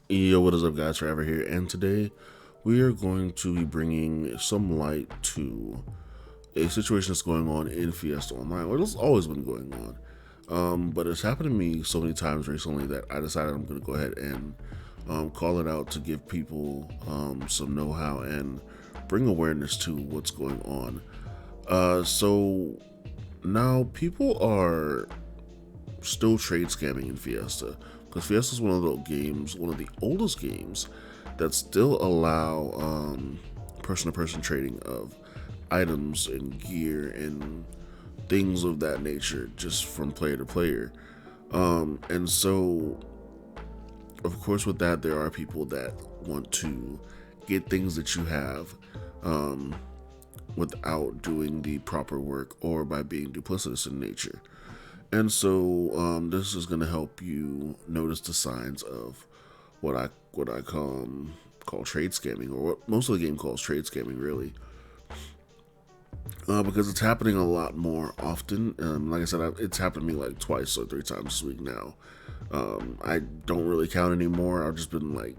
Yo, what is up, guys? Forever here, and today we are going to be bringing some light to a situation that's going on in Fiesta Online. Well, it's always been going on, but it's happened to me so many times recently that I decided I'm going to go ahead and call it out to give people some know-how and bring awareness to what's going on. So now people are still trade scamming in Fiesta because Fiesta is one of the games, one of the oldest games that still allow person-to-person trading of items and gear and things of that nature, just from player to player. And so, of course, with that, there are people that want to get things that you have um, without doing the proper work or by being duplicitous in nature. And so this is going to help you notice the signs of what I call trade scamming, or what most of the game calls trade scamming, really, because it's happening a lot more often. Like I said, it's happened to me like twice or three times this week now. I don't really count anymore. I've just been like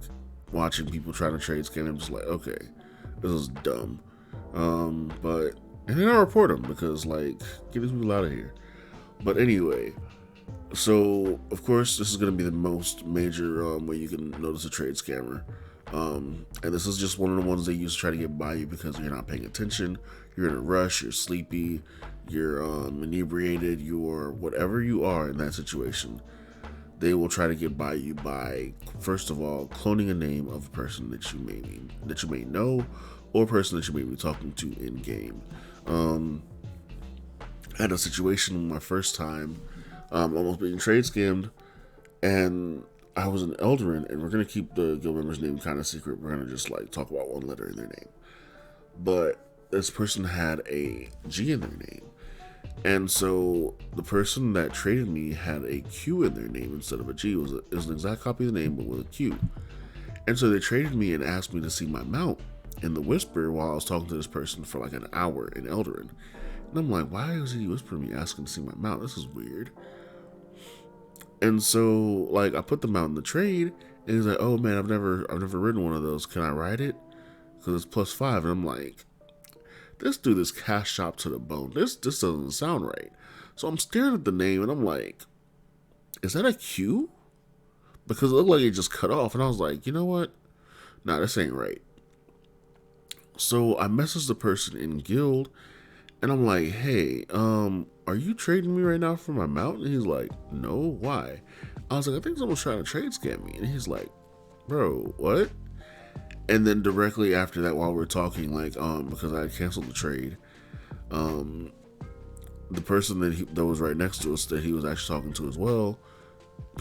watching people trying to trade scam. I'm just like, okay, this is dumb. But and then I report them because like, get these people out of here. But anyway, so of course this is going to be the most major way you can notice a trade scammer. And this is just one of the ones they use to try to get by you because you're not paying attention, you're in a rush, you're sleepy, you're inebriated, you're whatever you are in that situation. They will try to get by you by, first of all, cloning a name of a person that you may know, or a person that you may be talking to in game. I had a situation my first time, almost being trade scammed, and I was an Eldarin, and we're gonna keep the guild member's name kind of secret. We're gonna just like talk about one letter in their name, but this person had a G in their name, and so the person that traded me had a Q in their name instead of a G. It was an exact copy of the name but with a Q, and so they traded me and asked me to see my mount in the whisper while I was talking to this person for like an hour in Eldarin. And I'm like, why is he whispering me asking to see my mount? This is weird. And so like I put them out in the trade, and he's like, "Oh man, I've never ridden one of those. Can I ride it? Because it's +5." And I'm like, this dude is cash shop to the bone. This doesn't sound right. So I'm staring at the name, and I'm like, is that a Q? Because it looked like it just cut off, and I was like, you know what? Nah, this ain't right. So I messaged the person in guild, and I'm like, hey, are you trading me right now for my mount? And he's like, no, why? I was like, I think someone's trying to trade scam me. And he's like, bro, what? And then directly after that, while we're talking, like, because I canceled the trade, um, the person that was right next to us that he was actually talking to as well,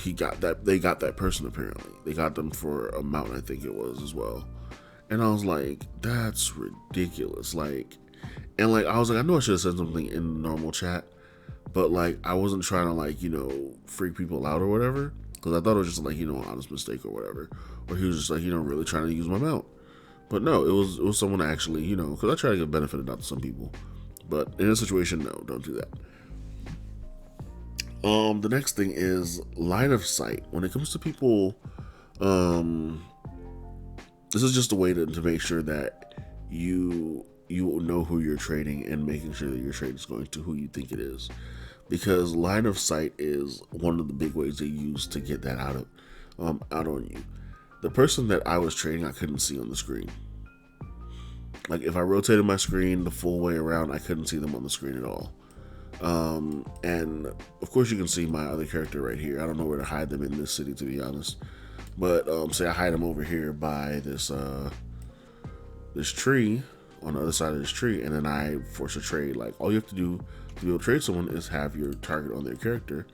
they got that person apparently. They got them for a mount, I think it was as well. And I was like, that's ridiculous. Like, and like, I was like, I know I should have said something in the normal chat, but like, I wasn't trying to like, freak people out or whatever. Because I thought it was just like, an honest mistake or whatever. Or he was just like, really trying to use my mount. But no, it was someone actually, because I try to give benefit of doubt to some people. But in a situation, no, don't do that. The next thing is line of sight. When it comes to people, this is just a way to make sure that you know who you're trading and making sure that your trade is going to who you think it is, because line of sight is one of the big ways they use to get that out on you. The person that I was trading, I couldn't see on the screen. Like if I rotated my screen the full way around, I couldn't see them on the screen at all. And of course you can see my other character right here. I don't know where to hide them in this city, to be honest. But say I hide them over here by this tree, on the other side of this tree, and then I force a trade. Like all you have to do to be able to trade someone is have your target on their character,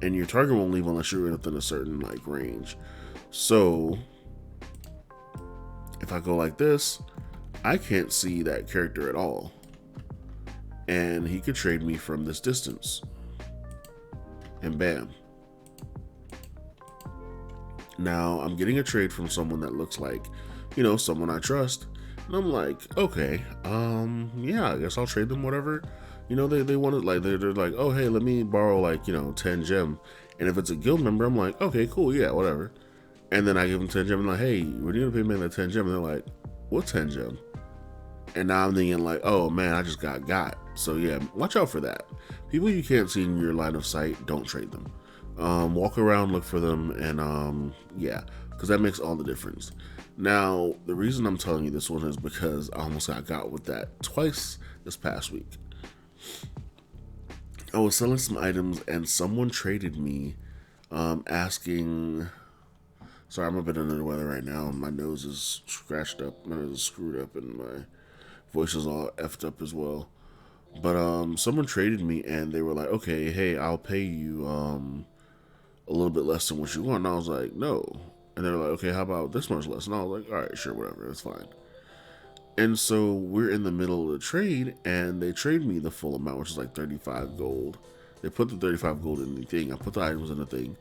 and your target won't leave unless you're within a certain like range. So if I go like this, I can't see that character at all, and he could trade me from this distance, and bam. Now I'm getting a trade from someone that looks like, someone I trust. And I'm like, okay, yeah, I guess I'll trade them whatever. They wanted, like, they're like, oh, hey, let me borrow, like, 10 gem. And if it's a guild member, I'm like, okay, cool, yeah, whatever. And then I give them 10 gem and like, hey, when are you gonna pay me that 10 gem? And they're like, what 10 gem? And now I'm thinking like, oh man, I just got. So yeah, watch out for that. People you can't see in your line of sight, don't trade them. Walk around, look for them, and yeah, because that makes all the difference. Now, the reason I'm telling you this one is because I almost got with that twice this past week. I was selling some items and someone traded me, asking. Sorry, I'm a bit under the weather right now. My nose is scratched up, my nose is screwed up, and my voice is all effed up as well. But someone traded me and they were like, okay, hey, I'll pay you a little bit less than what you want. And I was like, no. And they're like, okay, how about this much less? And I was like, all right, sure, whatever, that's fine. And so we're in the middle of the trade, and they trade me the full amount, which is like 35 gold. They put the 35 gold in the thing. I put the items in the thing,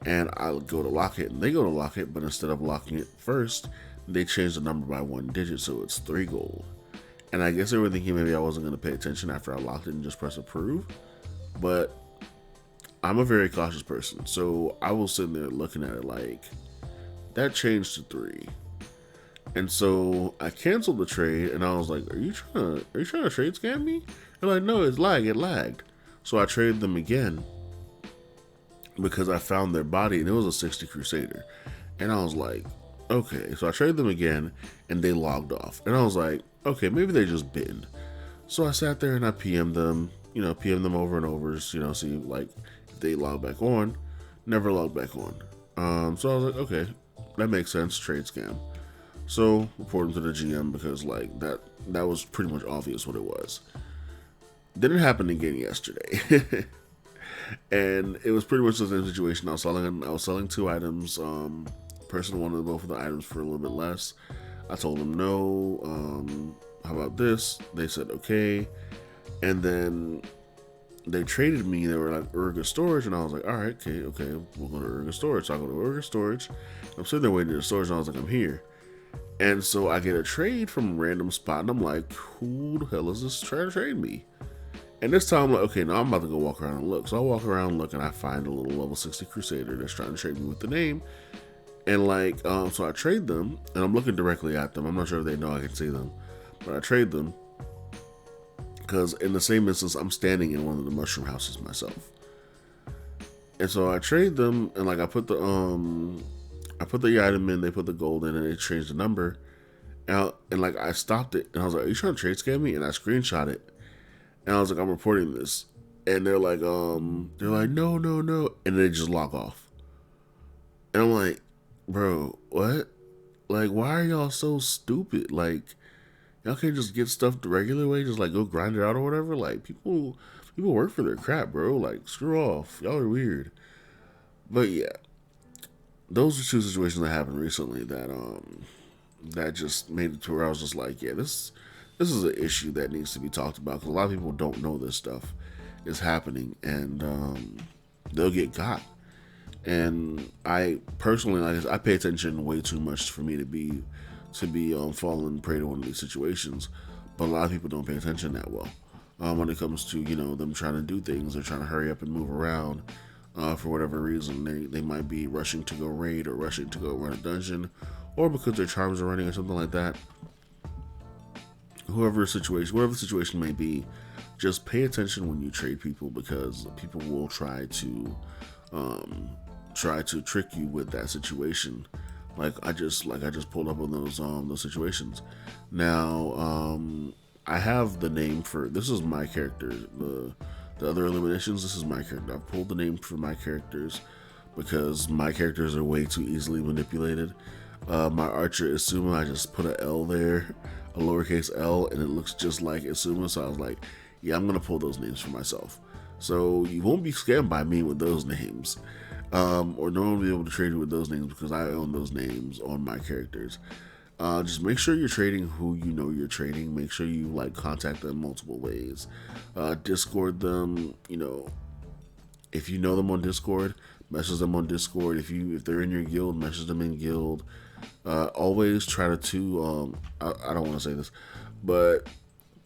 and I go to lock it, and they go to lock it, but instead of locking it first, they changed the number by 1 digit, so it's 3 gold. And I guess they were thinking maybe I wasn't going to pay attention after I locked it and just press approve. But I'm a very cautious person, so I was sitting there looking at it like, that changed to 3. And so I canceled the trade, and I was like, are you trying to trade scam me? They're like, no, it lagged. So I traded them again because I found their body, and it was a 60 Crusader. And I was like, okay. So I traded them again, and they logged off. And I was like, okay, maybe they just binned. So I sat there and I PM'd them, PM'd them over and over, see like if they log back on. Never logged back on. So I was like, okay, that makes sense, trade scam. So report them to the GM because like that was pretty much obvious what it was. Then it happened again yesterday. And it was pretty much the same situation. I was selling 2 items. Person wanted both of the items for a little bit less. I told them no. How about this? They said okay. And then they traded me. They were like Urga Storage, and I was like, all right, okay, we'll go to Urga Storage. So I go to Urga Storage. I'm sitting there waiting at the storage, and I was like, I'm here. And so I get a trade from a random spot, and I'm like, who the hell is this trying to trade me? And this time I'm like, okay, now I'm about to go walk around and look. So I walk around and look, and I find a little level 60 Crusader that's trying to trade me with the name. And like, so I trade them, and I'm looking directly at them. I'm not sure if they know I can see them, but I trade them because in the same instance, I'm standing in one of the mushroom houses myself. And so I trade them, and like I put the item in, they put the gold in, and they changed the number. And like I stopped it, and I was like, "Are you trying to trade scam me?" And I screenshot it, and I was like, "I'm reporting this." And they're like, no, and they just log off. And I'm like, bro, what? Like, why are y'all so stupid? Like, y'all can't just get stuff the regular way, just like go grind it out or whatever. Like, people work for their crap, bro. Like, screw off. Y'all are weird. But yeah, those are 2 situations that happened recently that just made it to where I was just like, yeah, this is an issue that needs to be talked about because a lot of people don't know this stuff is happening, and they'll get got. And I personally, I pay attention way too much for me to be falling prey to one of these situations, but a lot of people don't pay attention that well when it comes to them trying to do things. They're trying to hurry up and move around. For whatever reason, they might be rushing to go raid or rushing to go run a dungeon, or because their charms are running or something like that. Whatever the situation may be, just pay attention when you trade people, because people will try to trick you with that situation. Like I just pulled up on those situations. Now I have the name for this is my character. The other eliminations, this is my character. I've pulled the name for my characters because my characters are way too easily manipulated. My archer Isuma, I just put an L there, a lowercase L, and it looks just like Isuma. So I was like, yeah, I'm gonna pull those names for myself. So you won't be scammed by me with those names, or no one will be able to trade you with those names because I own those names on my characters. Just make sure you're trading who you know you're trading. Make sure you contact them multiple ways. Discord them. If you know them on Discord, message them on Discord. If they're in your guild, message them in guild. Always try to I don't want to say this, but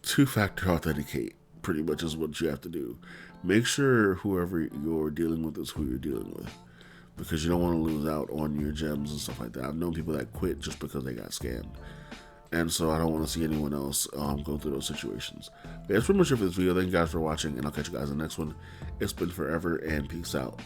2-factor authenticate pretty much is what you have to do. Make sure whoever you're dealing with is who you're dealing with, because you don't want to lose out on your gems and stuff like that. I've known people that quit just because they got scammed. And so I don't want to see anyone else go through those situations. But that's pretty much it for this video. Thank you guys for watching, and I'll catch you guys in the next one. It's been forever, and peace out.